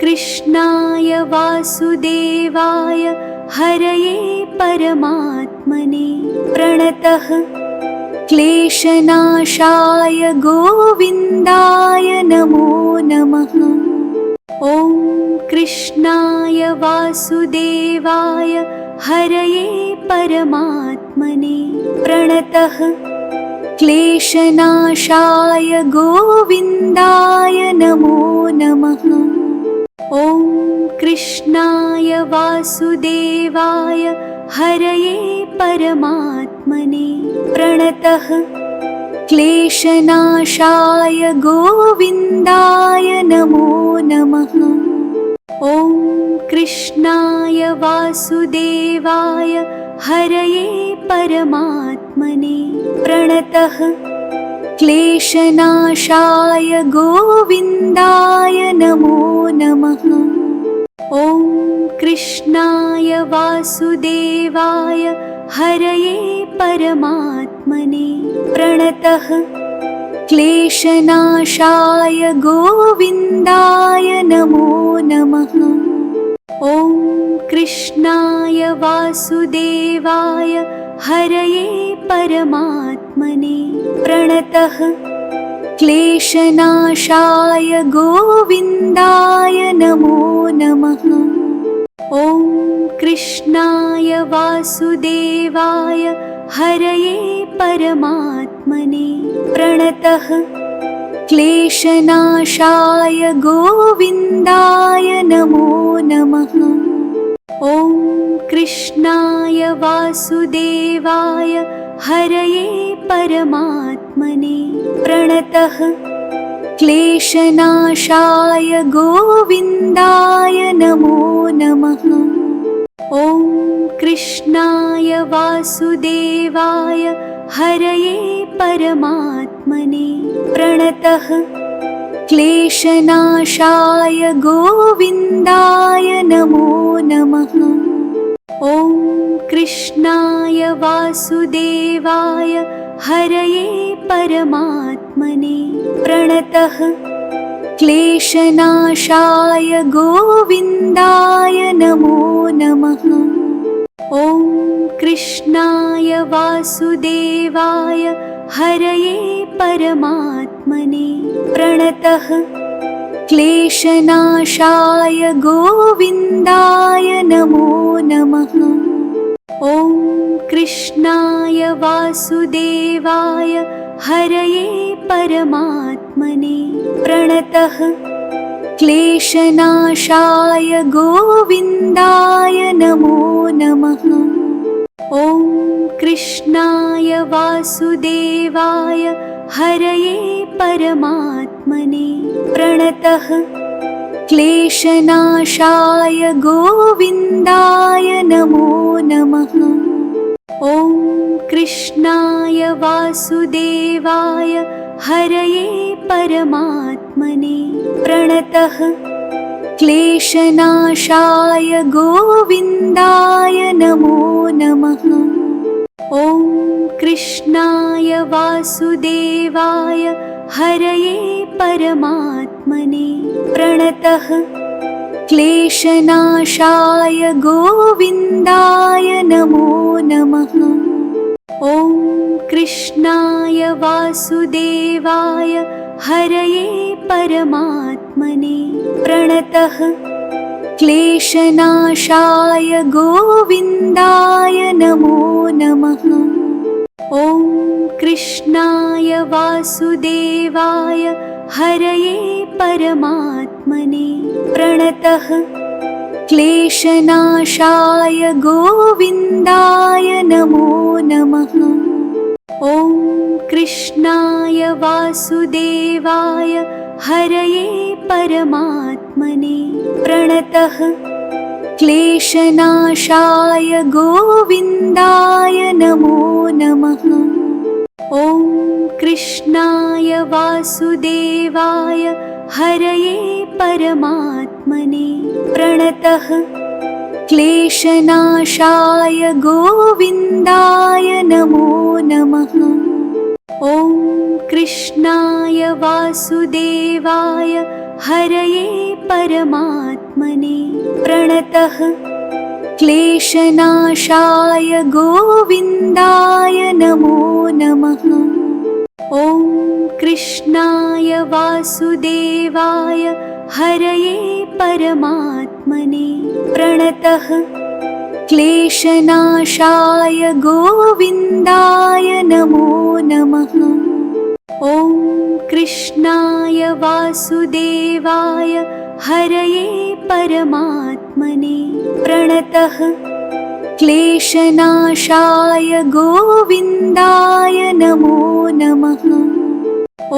कृष्णाय वासुदेवाय हरये परमात्मने प्रणतः क्लेशनाशाय गोविन्दाय नमो नमः। ॐ कृष्णाय वासुदेवाय हरये परमात्मने प्रणतः क्लेशनाशाय गोविन्दाय नमो नमः। ॐ कृष्णाय वासुदेवाय हरये परमात्मने प्रणतः क्लेशनाशाय गोविन्दाय नमो नमः। ॐ कृष्णाय वासुदेवाय हरये परमात्मने प्रणतः क्लेशनाशाय गोविन्दाय नमो नमः। ॐ कृष्णाय वासुदेवाय हरये परमात्मने प्रणतः क्लेशनाशाय गोविन्दाय नमो नमः। ॐ कृष्णाय वासुदेवाय हरये परमात्मने प्रणतः क्लेशनाशाय गोविन्दाय नमो नमः। ॐ कृष्णाय वासुदेवाय हरये परमात्मने प्रणतः क्लेशनाशाय गोविन्दाय नमो नमः। ॐ कृष्णाय वासुदेवाय हरये परमात्मने प्रणतः क्लेशनाशाय गोविन्दाय नमो नमः। ॐ कृष्णाय वासुदेवाय हरये परमात्मने प्रणतः क्लेशनाशाय गोविन्दाय नमो नमः। ॐ कृष्णाय वासुदेवाय हरये परमात्मने प्रणतः क्लेशनाशाय गोविन्दाय नमो नमः। ॐ कृष्णाय वासुदेवाय हरये परमात्मने प्रणतः क्लेशनाशाय गोविन्दाय नमो नमः। ॐ कृष्णाय वासुदेवाय हरये परमात्मने प्रणतः क्लेशनाशाय गोविन्दाय नमो नमः। ॐ कृष्णाय वासुदेवाय हरये परमात्मने प्रणतः क्लेशनाशाय गोविन्दाय नमो नमः। ॐ कृष्णाय वासुदेवाय हरये परमात्मने प्रणतः क्लेशनाशाय गोविन्दाय नमो नमः। ॐ कृष्णाय वासुदेवाय हरये परमात्मने प्रणतः क्लेशनाशाय गोविन्दाय नमो नमः। ॐ कृष्णाय वासुदेवाय हरये परमात्मने प्रणतः क्लेशनाशाय गोविन्दाय नमो नमः। ॐ कृष्णाय वासुदेवाय हरये परमात्मने प्रणतः क्लेशनाशाय गोविन्दाय नमो नमः। ॐ कृष्णाय वासुदेवाय हरये परमात्मने प्रणतः क्लेशनाशाय गोविन्दाय नमो नमः। ॐ कृष्णाय वासुदेवाय हरये परमात्मने प्रणतः क्लेशनाशाय गोविन्दाय नमो नमः। ॐ कृष्णाय वासुदेवाय हरये परमात्मने प्रणतः क्लेशनाशाय गोविन्दाय नमो नमः। ॐ कृष्णाय वासुदेवाय हरये परमात्मने प्रणतः क्लेशनाशाय गोविन्दाय नमो नमः। ॐ कृष्णाय वासुदेवाय हरये परमात्मने प्रणतः क्लेशनाशाय गोविन्दाय नमो नमः।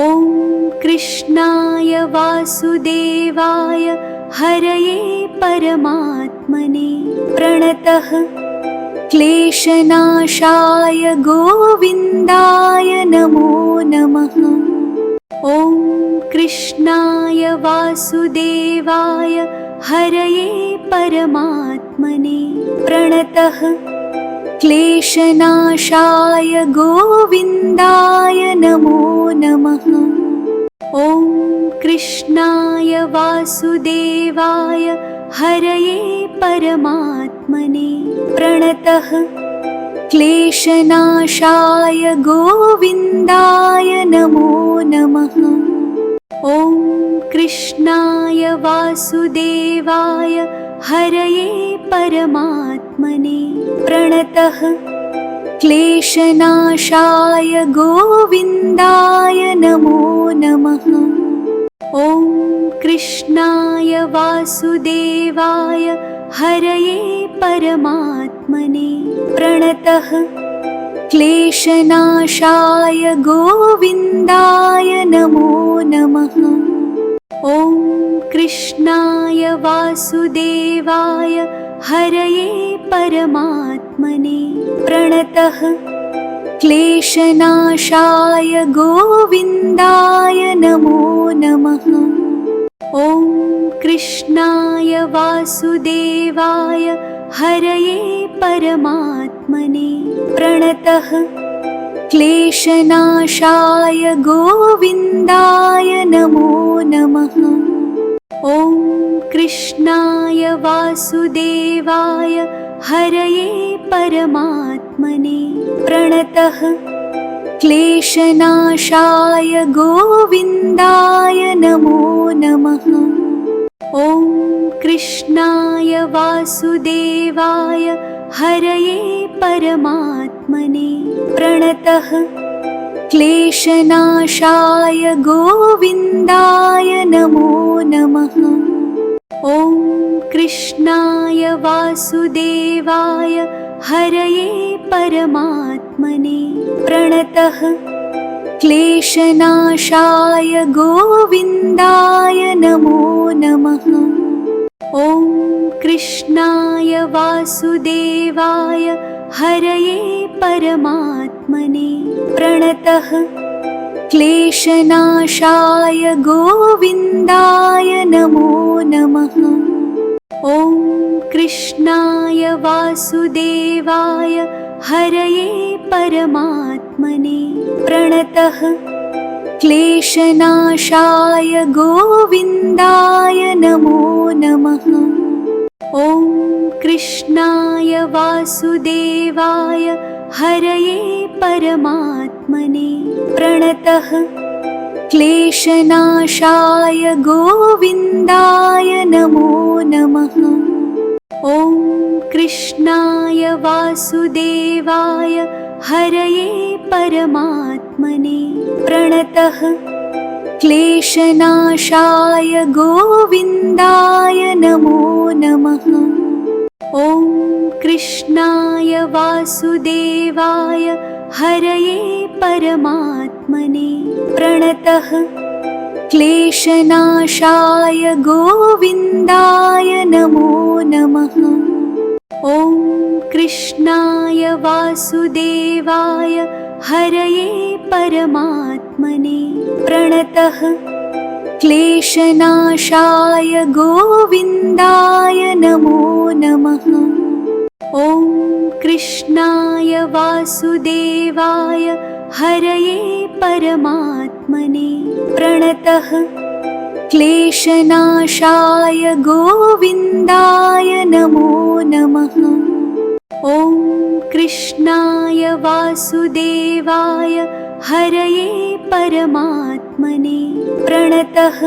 ॐ कृष्णाय वासुदेवाय हरये परमात्मने प्रणतः क्लेशनाशाय गोविन्दाय नमो नमः। ॐ कृष्णाय वासुदेवाय हरये परमात्मने प्रणतः क्लेशनाशाय गोविन्दाय नमो नमः। ॐ कृष्णाय वासुदेवाय हरये परमात्मने प्रणतः क्लेशनाशाय गोविन्दाय नमो नमः। ॐ कृष्णाय वासुदेवाय हरये परमात्मने प्रणतः क्लेशनाशाय गोविन्दाय नमो नमः। ॐ कृष्णाय वासुदेवाय हरये परमात्मने प्रणतः क्लेशनाशाय गोविन्दाय नमो नमः। ॐ कृष्णाय वासुदेवाय हरये परमात्मने प्रणतः क्लेशनाशाय गोविन्दाय नमो नमः। ॐ कृष्णाय वासुदेवाय हरये परमात्मने प्रणतः क्लेशनाशाय गोविन्दाय नमो नमः। ॐ कृष्णाय वासुदेवाय हरये परमात्मने प्रणतः क्लेशनाशाय गोविन्दाय नमो नमः। ॐ कृष्णाय वासुदेवाय हरये परमात्मने प्रणतः क्लेशनाशाय गोविन्दाय नमो नमः। ॐ कृष्णाय वासुदेवाय हरये परमात्मने प्रणतः क्लेशनाशाय गोविन्दाय नमो नमः। ॐ कृष्णाय वासुदेवाय हरये परमात्मने प्रणतः क्लेशनाशाय गोविन्दाय नमो नमः। ॐ कृष्णाय वासुदेवाय हरये परमात्मने प्रणतः क्लेशनाशाय गोविन्दाय नमो नमः। ॐ कृष्णाय वासुदेवाय हरये परमात्मने प्रणतः क्लेशनाशाय गोविन्दाय नमो नमः। ॐ कृष्णाय वासुदेवाय हरये परमात्मने प्रणतः क्लेशनाशाय गोविन्दाय नमो नमः। ॐ कृष्णाय वासुदेवाय हरये परमात्मने प्रणतः क्लेशनाशाय गोविन्दाय नमो नमः। ॐ कृष्णाय वासुदेवाय हरये परमात्मने प्रणतः क्लेशनाशाय गोविन्दाय नमो नमः। ॐ कृष्णाय वासुदेवाय हरये परमात्मने प्रणतः क्लेशनाशाय गोविन्दाय नमो नमः। ॐ कृष्णाय वासुदेवाय हरये परमात्मने प्रणतः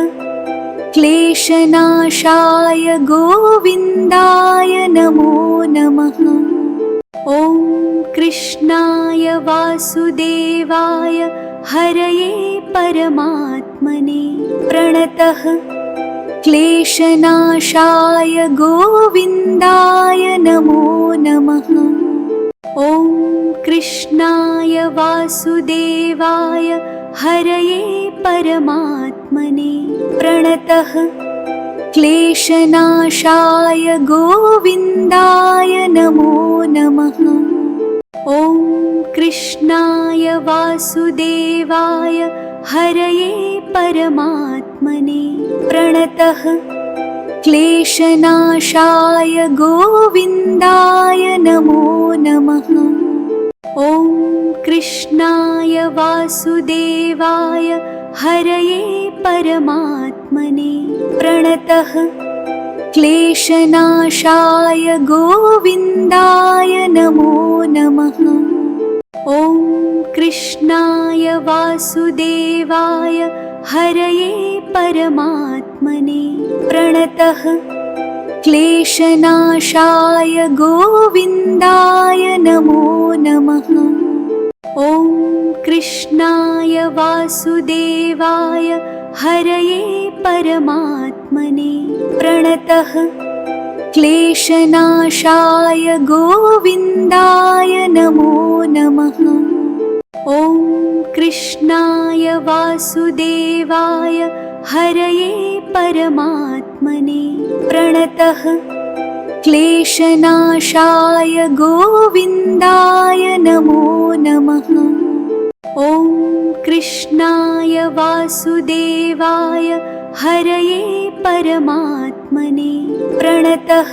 क्लेशनाशाय गोविन्दाय नमो नमः। ॐ कृष्णाय वासुदेवाय हरये परमात्मने प्रणतः क्लेशनाशाय गोविन्दाय नमो नमः। ॐ कृष्णाय वासुदेवाय हरये परमात्मने प्रणतः क्लेशनाशाय गोविन्दाय नमो नमः। ॐ कृष्णाय वासुदेवाय हरये परमात्मने प्रणतः क्लेशनाशाय गोविन्दाय नमो नमः। ॐ कृष्णाय वासुदेवाय हरये परमात्मने प्रणतः क्लेशनाशाय गोविन्दाय नमो नमः। ॐ कृष्णाय वासुदेवाय हरये परमात्मने प्रणतः क्लेशनाशाय गोविन्दाय नमो नमः। ॐ कृष्णाय वासुदेवाय हरये परमात्मने प्रणतः क्लेशनाशाय गोविन्दाय नमो नमः। ॐ कृष्णाय वासुदेवाय हरये परमात्मने प्रणतः क्लेशनाशाय गोविन्दाय नमो नमः। ॐ कृष्णाय वासुदेवाय हरये परमात्मने प्रणतः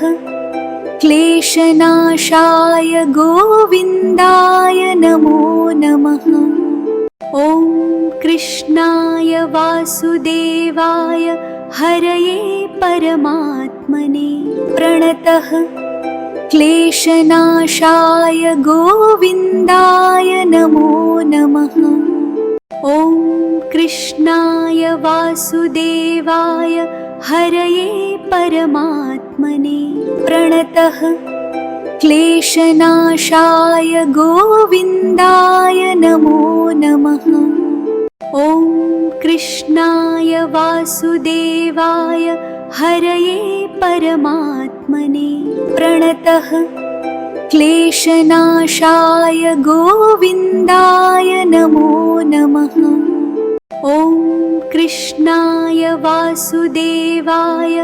क्लेशनाशाय गोविन्दाय नमो नमः। ॐ कृष्णाय वासुदेवाय हरये परमात्मने प्रणतः क्लेशनाशाय गोविन्दाय नमो नमः। ॐ कृष्णाय वासुदेवाय हरये परमात्मने प्रणतः क्लेशनाशाय गोविन्दाय नमो नमः। ॐ कृष्णाय वासुदेवाय हरये परमात्मने प्रणतः क्लेशनाशाय गोविन्दाय नमो नमः। ॐ कृष्णाय वासुदेवाय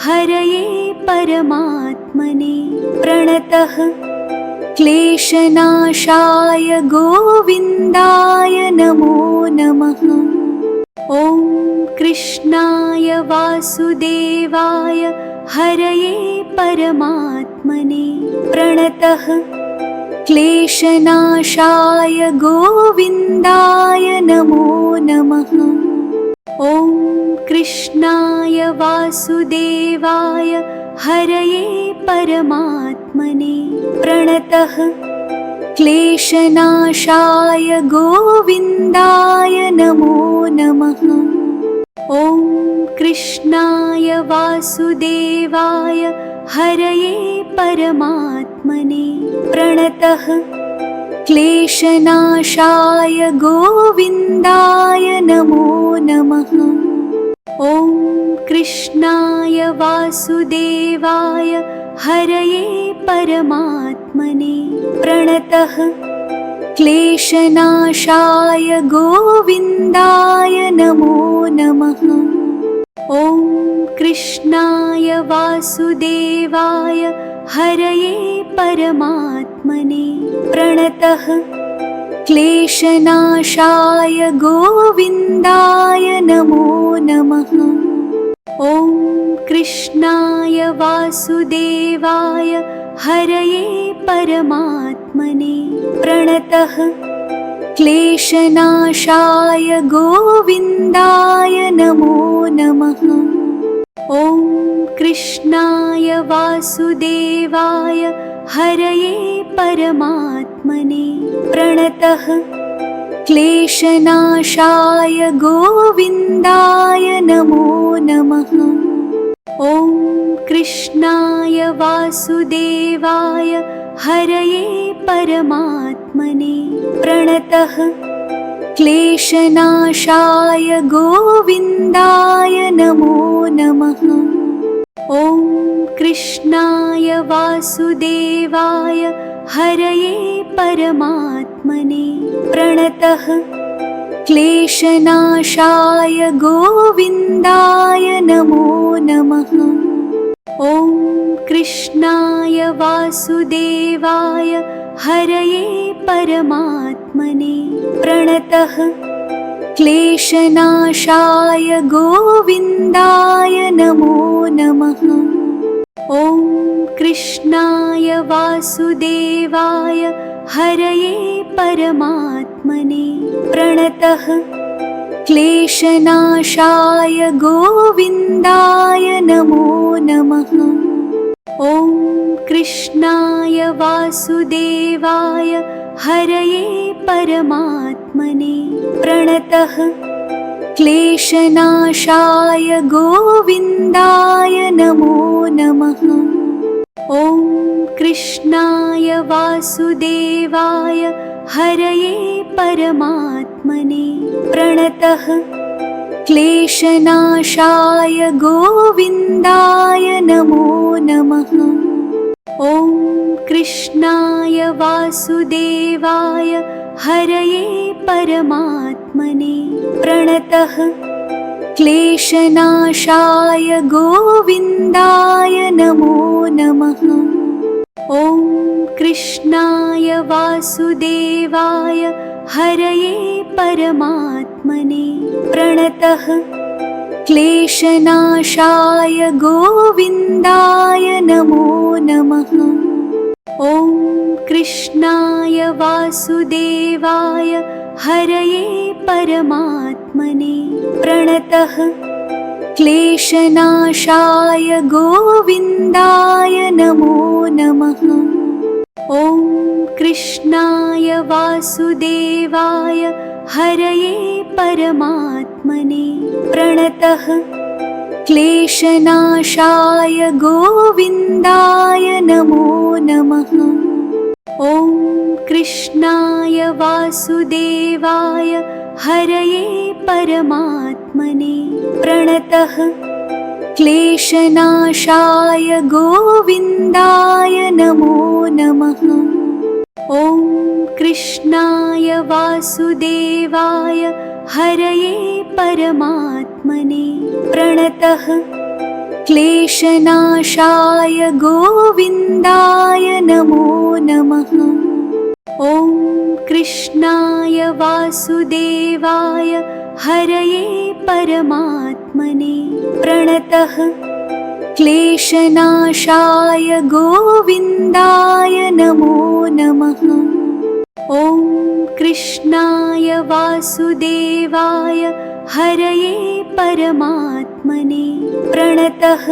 हरये परमात्मने प्रणतः क्लेशनाशाय गोविन्दाय नमो नमः। ॐ कृष्णाय वासुदेवाय हरये परमात्मने प्रणतः क्लेशनाशाय गोविन्दाय नमो नमः। ॐ कृष्णाय वासुदेवाय हरये परमात्मने प्रणतः क्लेशनाशाय गोविन्दाय नमो नमः। ॐ कृष्णाय वासुदेवाय हरये परमात्मने प्रणतः क्लेशनाशाय गोविन्दाय नमो नमः। ॐ कृष्णाय वासुदेवाय हरये परमात्मने प्रणतः क्लेशनाशाय गोविन्दाय नमो नमः। ॐ कृष्णाय वासुदेवाय हरये परमात्मने प्रणतः क्लेशनाशाय गोविन्दाय नमो नमः। ॐ कृष्णाय वासुदेवाय हरये परमात्मने प्रणतः क्लेशनाशाय गोविन्दाय नमो नमः। ॐ कृष्णाय वासुदेवाय हरये परमात्मने प्रणतः क्लेशनाशाय गोविन्दाय नमो नमः। ॐ कृष्णाय वासुदेवाय हरये परमात्मने प्रणतः क्लेशनाशाय गोविन्दाय नमो नमः। ॐ कृष्णाय वासुदेवाय हरये परमात्मने प्रणतः क्लेशनाशाय गोविन्दाय नमो नमः। ॐ कृष्णाय वासुदेवाय हरये परमात्मने प्रणतः क्लेशनाशाय गोविन्दाय नमो नमः। ॐ कृष्णाय वासुदेवाय हरये परमात्मने प्रणतः क्लेशनाशाय गोविन्दाय नमो नमः। ॐ कृष्णाय वासुदेवाय हरये परमात्मने प्रणतः क्लेशनाशाय गोविन्दाय नमो नमः। ॐ कृष्णाय वासुदेवाय हरये परमात्मने प्रणतः क्लेशनाशाय गोविन्दाय नमो नमः। ॐ कृष्णाय वासुदेवाय हरये परमात्मने प्रणतः क्लेशनाशाय गोविन्दाय नमो नमः। ॐ कृष्णाय वासुदेवाय हरये परमात्मने प्रणतः क्लेशनाशाय गोविन्दाय नमो नमः। ॐ कृष्णाय वासुदेवाय हरये परमात्मने प्रणतः क्लेशनाशाय गोविन्दाय नमो नमः। ॐ कृष्णाय वासुदेवाय हरये परमात्मने प्रणतः क्लेशनाशाय गोविन्दाय नमो नमः। ॐ कृष्णाय वासुदेवाय हरये परमात्मने प्रणतः क्लेशनाशाय गोविन्दाय नमो नमः। ॐ कृष्णाय वासुदेवाय हरये परमात्मने प्रणतः क्लेशनाशाय गोविन्दाय नमो नमः। ॐ कृष्णाय वासुदेवाय हरये परमात्मने प्रणतः क्लेशनाशाय गोविन्दाय नमो नमः। ॐ कृष्णाय वासुदेवाय हरये परमात्मने प्रणतः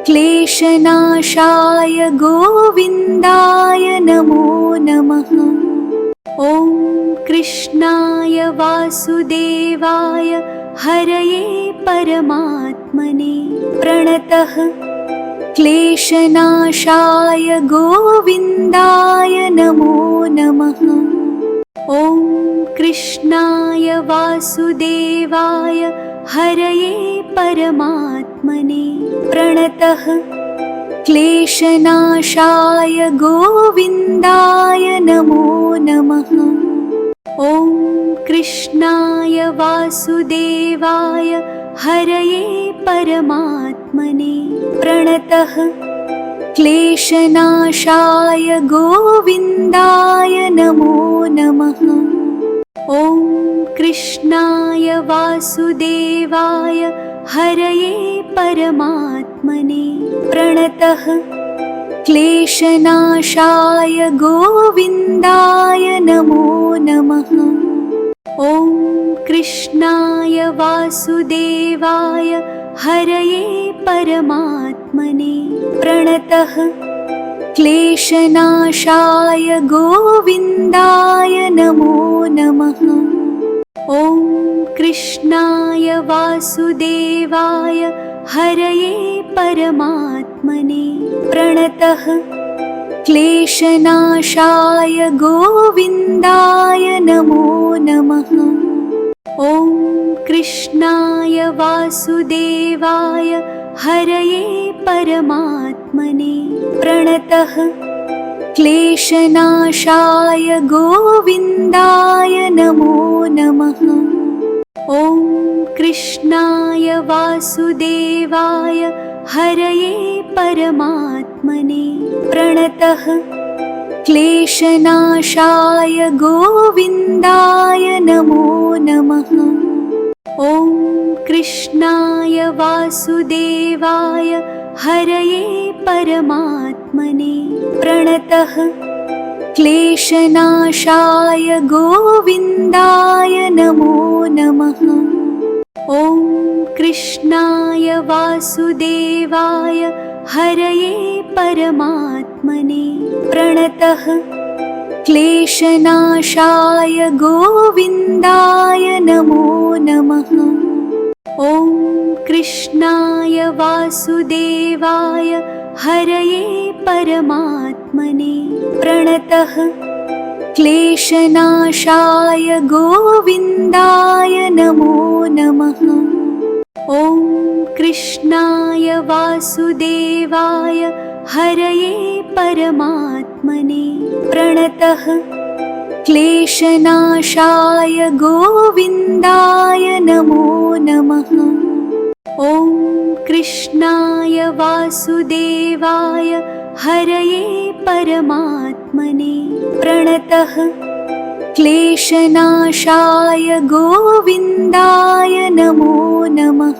क्लेशनाशाय गोविन्दाय नमो नमः। ॐ कृष्णाय वासुदेवाय हरये परमात्मने प्रणतः क्लेशनाशाय गोविन्दाय नमो नमः। ॐ कृष्णाय वासुदेवाय हरये परमात्मने प्रणतः क्लेशनाशाय गोविन्दाय नमो नमः। ॐ कृष्णाय वासुदेवाय हरये परमात्मने प्रणतः क्लेशनाशाय गोविन्दाय नमो नमः। ॐ कृष्णाय वासुदेवाय हरये परमात्मने प्रणतः क्लेशनाशाय गोविन्दाय नमो नमः। ॐ कृष्णाय वासुदेवाय हरये परमात्मने प्रणतः क्लेशनाशाय गोविन्दाय नमो नमः। ॐ कृष्णाय वासुदेवाय हरये परमात्मने प्रणतः क्लेशनाशाय गोविन्दाय नमो नमः। ॐ कृष्णाय वासुदेवाय हरये परमात्मने प्रणतः क्लेशनाशाय गोविन्दाय नमो नमः। ॐ कृष्णाय वासुदेवाय हरये परमात्मने प्रणतः क्लेशनाशाय गोविन्दाय नमो नमः। ॐ कृष्णाय वासुदेवाय हरये परमात्मने प्रणतः क्लेशनाशाय गोविन्दाय नमो नमः। ॐ कृष्णाय वासुदेवाय हरये परमात्मने प्रणतः क्लेशनाशाय गोविन्दाय नमो नमः। ॐ कृष्णाय वासुदेवाय हरये परमात्मने प्रणतः क्लेशनाशाय गोविन्दाय नमो नमः। ॐ कृष्णाय वासुदेवाय हरये परमात्मने प्रणतः क्लेशनाशाय गोविन्दाय नमो नमः। ॐ कृष्णाय वासुदेवाय हरये परमात्मने प्रणतः क्लेशनाशाय गोविन्दाय नमो नमः।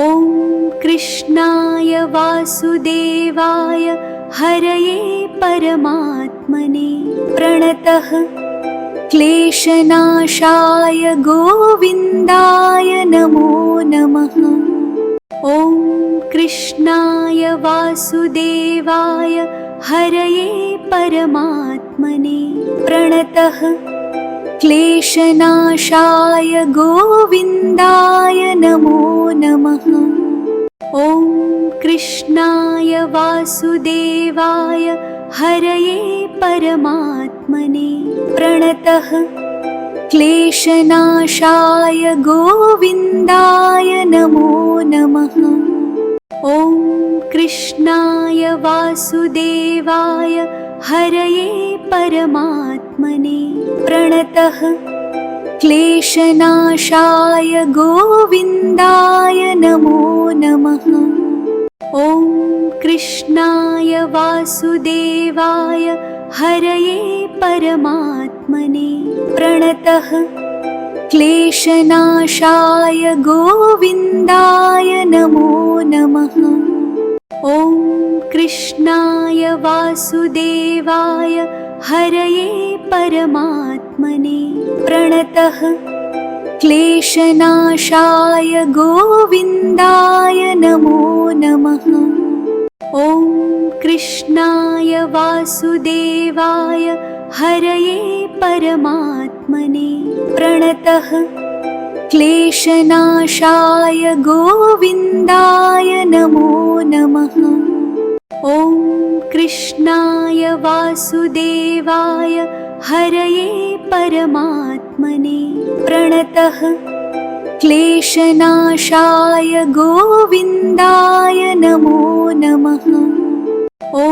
ॐ कृष्णाय वासुदेवाय हरये परमात्मने प्रणतः क्लेशनाशाय गोविन्दाय नमो नमः। ॐ कृष्णाय वासुदेवाय हरये परमात्मने प्रणतः क्लेशनाशाय गोविन्दाय नमो नमः। ॐ कृष्णाय वासुदेवाय हरये परमात्मने प्रणतः क्लेशनाशाय गोविन्दाय नमो नमः। ॐ कृष्णाय वासुदेवाय हरये परमात्मने प्रणतः क्लेशनाशाय गोविन्दाय नमो नमः। ॐ कृष्णाय वासुदेवाय हरये परमात्मने प्रणतः क्लेशनाशाय गोविन्दाय नमो नमः। ॐ कृष्णाय वासुदेवाय हरये परमात्मने प्रणतः क्लेशनाशाय गोविन्दाय नमो नमः। ॐ कृष्णाय वासुदेवाय हरये परमात्मने प्रणतः क्लेशनाशाय गोविन्दाय नमो नमः। ॐ कृष्णाय वासुदेवाय हरये परमात्मने प्रणतः क्लेशनाशाय गोविन्दाय नमो नमः। ॐ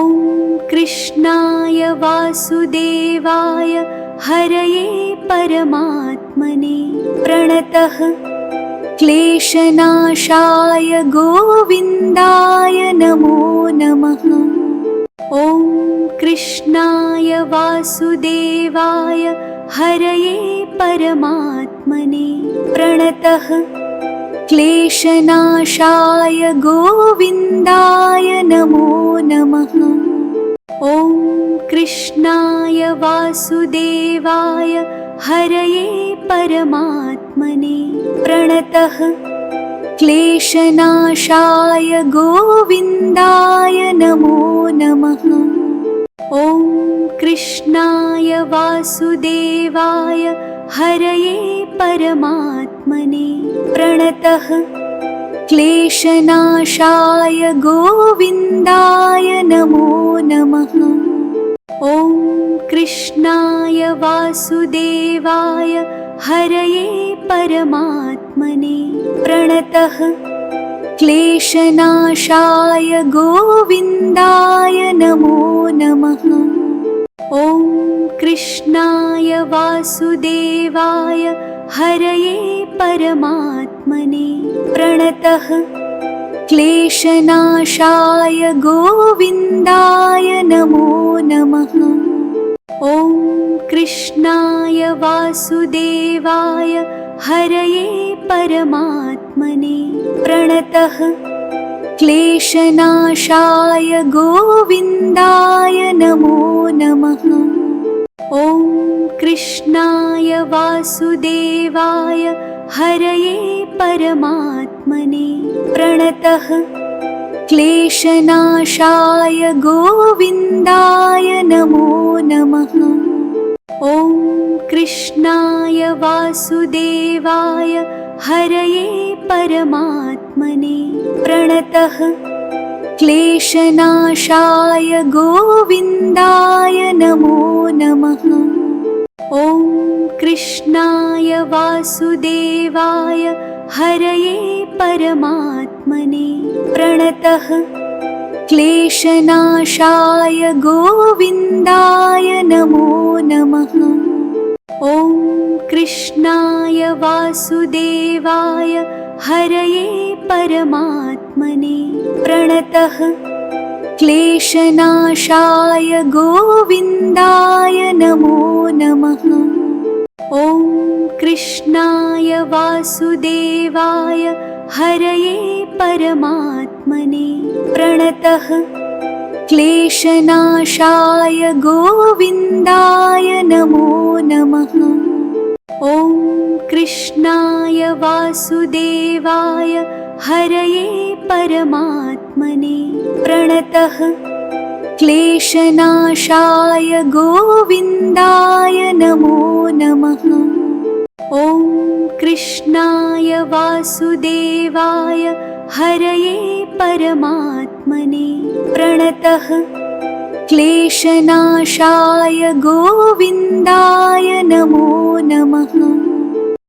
कृष्णाय वासुदेवाय हरये परमात्मने प्रणतः क्लेशनाशाय गोविन्दाय नमो नमः। ॐ कृष्णाय वासुदेवाय हरये परमात्मने प्रणतः क्लेशनाशाय गोविन्दाय नमो नमः। ॐ कृष्णाय वासुदेवाय हरये परमात्मने प्रणतः क्लेशनाशाय गोविन्दाय नमो नमः। ॐ कृष्णाय वासुदेवाय हरये परमात्मने प्रणतः क्लेशनाशाय गोविन्दाय नमो नमः। ॐ कृष्णाय वासुदेवाय हरये परमात्मने प्रणतः क्लेशनाशाय गोविन्दाय नमो नमः। ॐ कृष्णाय वासुदेवाय हरये परमात्मने प्रणतः क्लेशनाशाय गोविन्दाय नमो नमः। ॐ कृष्णाय वासुदेवाय हरये परमात्मने प्रणतः क्लेशनाशाय गोविन्दाय नमो नमः। ॐ कृष्णाय वासुदेवाय हरये परमात्मने प्रणतः क्लेशनाशाय गोविन्दाय नमो नमः। ॐ कृष्णाय वासुदेवाय हरये परमात्मने प्रणतः क्लेशनाशाय गोविन्दाय नमो नमः। ॐ कृष्णाय वासुदेवाय हरये परमात्मने प्रणतः क्लेशनाशाय गोविन्दाय नमो नमः। ॐ कृष्णाय वासुदेवाय हरये परमात्मने प्रणतः क्लेशनाशाय गोविन्दाय नमो नमः। ॐ कृष्णाय वासुदेवाय हरये परमात्मने प्रणतः क्लेशनाशाय गोविन्दाय नमो नमः। ॐ कृष्णाय वासुदेवाय हरये परमात्मने प्रणतः क्लेशनाशाय गोविन्दाय नमो नमः। ॐ कृष्णाय वासुदेवाय हरये परमात्मने प्रणतः क्लेशनाशाय गोविन्दाय नमो नमः।